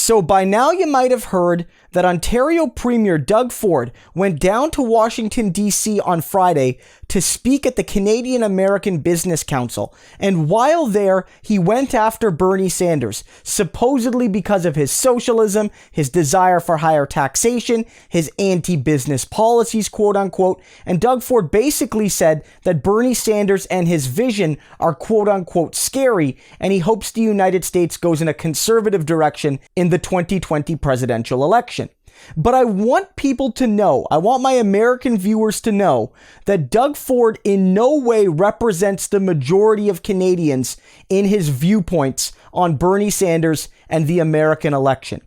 So by now you might have heard that Ontario Premier Doug Ford went down to Washington, D.C. on Friday to speak at the Canadian American Business Council. And while there, he went after Bernie Sanders, supposedly because of his socialism, his desire for higher taxation, his anti-business policies, quote unquote. And Doug Ford basically said that Bernie Sanders and his vision are quote unquote scary, and he hopes the United States goes in a conservative direction in the 2020 presidential election. But I want people to know, I want my American viewers to know that Doug Ford in no way represents the majority of Canadians in his viewpoints on Bernie Sanders and the American election.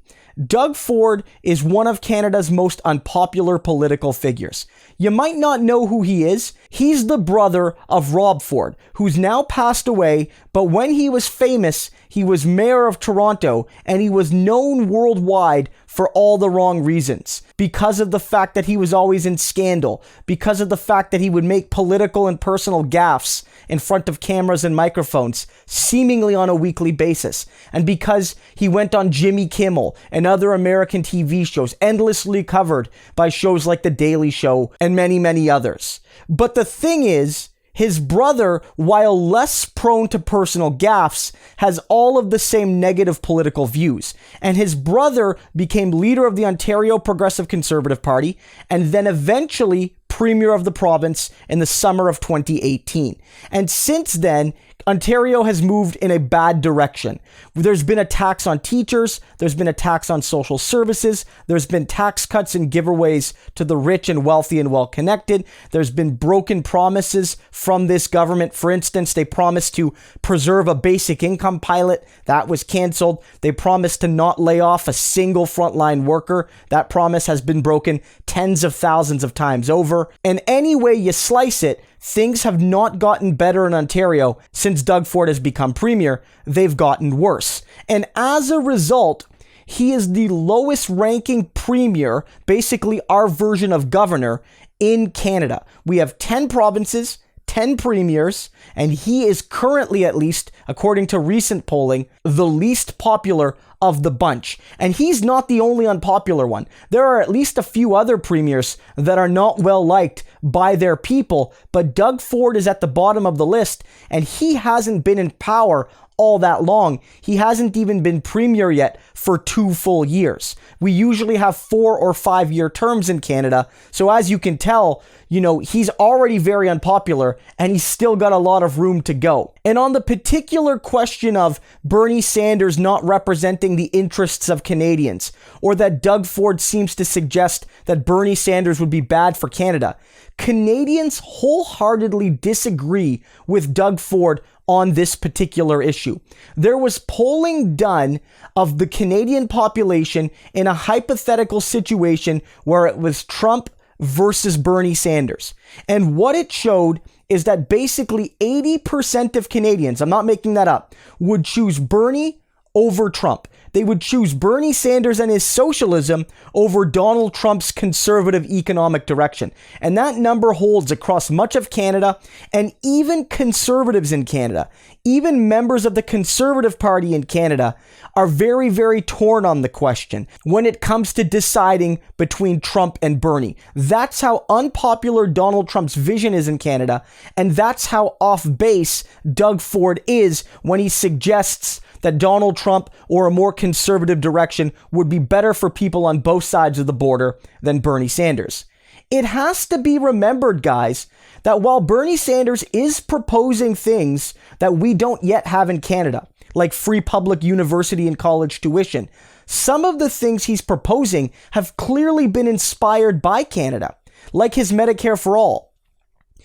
Doug Ford is one of Canada's most unpopular political figures. You might not know who he is. He's the brother of Rob Ford, who's now passed away, but when he was famous, he was mayor of Toronto, and he was known worldwide for all the wrong reasons. Because of the fact that he was always in scandal, because of the fact that he would make political and personal gaffes in front of cameras and microphones, seemingly on a weekly basis, and because he went on Jimmy Kimmel and other American TV shows, endlessly covered by shows like The Daily Show and many, many others. But the thing is, his brother, while less prone to personal gaffes, has all of the same negative political views. And his brother became leader of the Ontario Progressive Conservative Party and then eventually premier of the province in the summer of 2018. And since then, Ontario has moved in a bad direction. There's been attacks on teachers, there's been attacks on social services, there's been tax cuts and giveaways to the rich and wealthy and well-connected. There's been broken promises from this government. For instance, they promised to preserve a basic income pilot. That was canceled. They promised to not lay off a single frontline worker. That promise has been broken tens of thousands of times over. And any way you slice it, things have not gotten better in Ontario since Doug Ford has become premier. They've gotten worse. And as a result, he is the lowest ranking premier, basically our version of governor, in Canada. We have 10 provinces, 10 premiers, and he is currently, at least according to recent polling, the least popular of the bunch. And he's not the only unpopular one. There are at least a few other premiers that are not well liked by their people, but Doug Ford is at the bottom of the list, and he hasn't been in power all that long. He hasn't even been premier yet for 2 full years. We usually have 4 or 5 year terms in Canada. So as you can tell, he's already very unpopular and he's still got a lot of room to go. And on the particular question of Bernie Sanders not representing the interests of Canadians, or that Doug Ford seems to suggest that Bernie Sanders would be bad for Canada, Canadians wholeheartedly disagree with Doug Ford on this particular issue. There was polling done of the Canadian population in a hypothetical situation where it was Trump versus Bernie Sanders. And what it showed is that basically 80% of Canadians, I'm not making that up, would choose Bernie over Trump. They would choose Bernie Sanders and his socialism over Donald Trump's conservative economic direction. And that number holds across much of Canada, and even conservatives in Canada, even members of the Conservative Party in Canada, are very, very torn on the question when it comes to deciding between Trump and Bernie. That's how unpopular Donald Trump's vision is in Canada, and that's how off base Doug Ford is when he suggests that Donald Trump or a more conservative direction would be better for people on both sides of the border than Bernie Sanders. It has to be remembered, guys, that while Bernie Sanders is proposing things that we don't yet have in Canada, like free public university and college tuition, some of the things he's proposing have clearly been inspired by Canada, like his Medicare for All.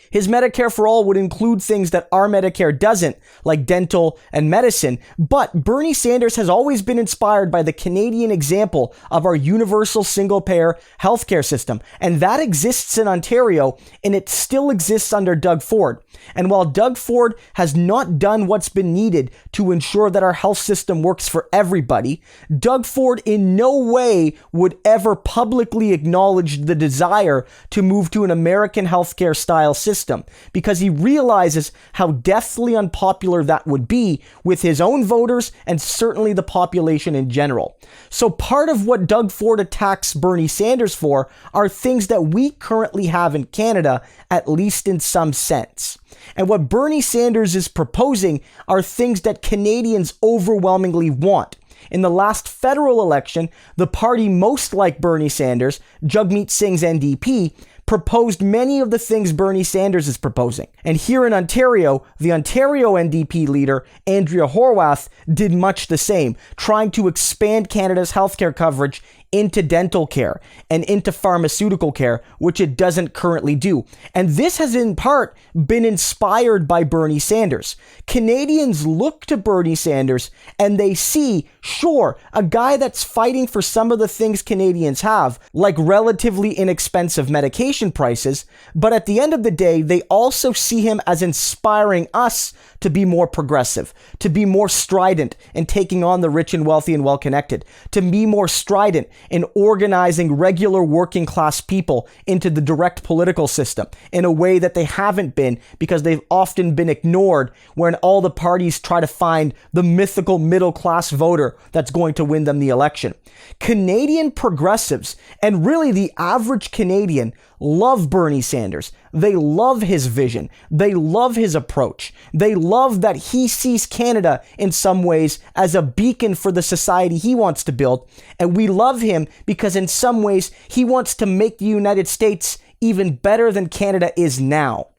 His Medicare for All would include things that our Medicare doesn't, like dental and medicine. But Bernie Sanders has always been inspired by the Canadian example of our universal single-payer healthcare system. And that exists in Ontario, and it still exists under Doug Ford. And while Doug Ford has not done what's been needed to ensure that our health system works for everybody, Doug Ford in no way would ever publicly acknowledge the desire to move to an American healthcare style system. system because he realizes how deathly unpopular that would be with his own voters and certainly the population in general. So part of what Doug Ford attacks Bernie Sanders for are things that we currently have in Canada, at least in some sense. And what Bernie Sanders is proposing are things that Canadians overwhelmingly want. In the last federal election, the party most like Bernie Sanders, Jagmeet Singh's NDP, proposed many of the things Bernie Sanders is proposing. And here in Ontario, the Ontario NDP leader, Andrea Horwath, did much the same, trying to expand Canada's healthcare coverage into dental care and into pharmaceutical care, which it doesn't currently do. And this has in part been inspired by Bernie Sanders. Canadians look to Bernie Sanders and they see, sure, a guy that's fighting for some of the things Canadians have, like relatively inexpensive medication prices, but at the end of the day, they also see him as inspiring us to be more progressive, to be more strident in taking on the rich and wealthy and well-connected, to be more strident in organizing regular working class people into the direct political system in a way that they haven't been because they've often been ignored when all the parties try to find the mythical middle class voter that's going to win them the election. Canadian progressives, and really the average Canadian, love Bernie Sanders. They love his vision. They love his approach. They love that he sees Canada in some ways as a beacon for the society he wants to build. And we love him because in some ways he wants to make the United States even better than Canada is now.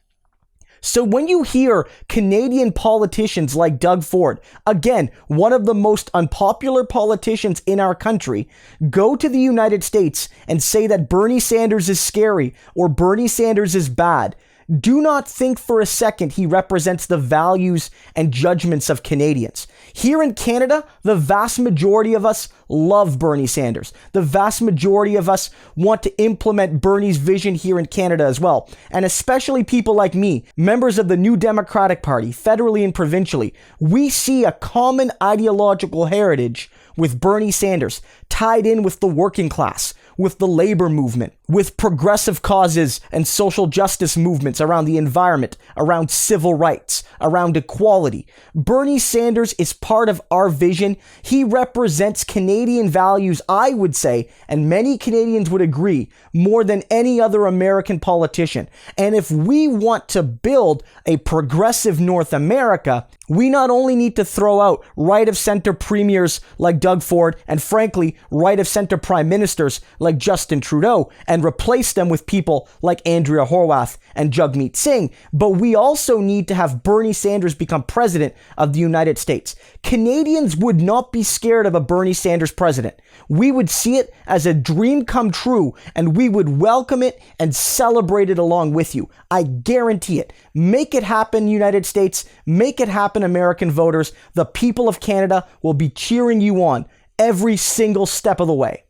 So when you hear Canadian politicians like Doug Ford, again, one of the most unpopular politicians in our country, go to the United States and say that Bernie Sanders is scary or Bernie Sanders is bad, do not think for a second he represents the values and judgments of Canadians. Here in Canada, the vast majority of us love Bernie Sanders. The vast majority of us want to implement Bernie's vision here in Canada as well. And especially people like me, members of the New Democratic Party, federally and provincially, we see a common ideological heritage with Bernie Sanders tied in with the working class, with the labor movement, with progressive causes and social justice movements around the environment, around civil rights, around equality. Bernie Sanders is part of our vision. He represents Canadian values, I would say, and many Canadians would agree, more than any other American politician. And if we want to build a progressive North America, we not only need to throw out right-of-center premiers like Doug Ford and, frankly, right-of-center prime ministers like Justin Trudeau and replace them with people like Andrea Horwath and Jagmeet Singh, but we also need to have Bernie Sanders become president of the United States. Canadians would not be scared of a Bernie Sanders president. We would see it as a dream come true, and we would welcome it and celebrate it along with you. I guarantee it. Make it happen, United States. Make it happen, American voters. The people of Canada will be cheering you on every single step of the way.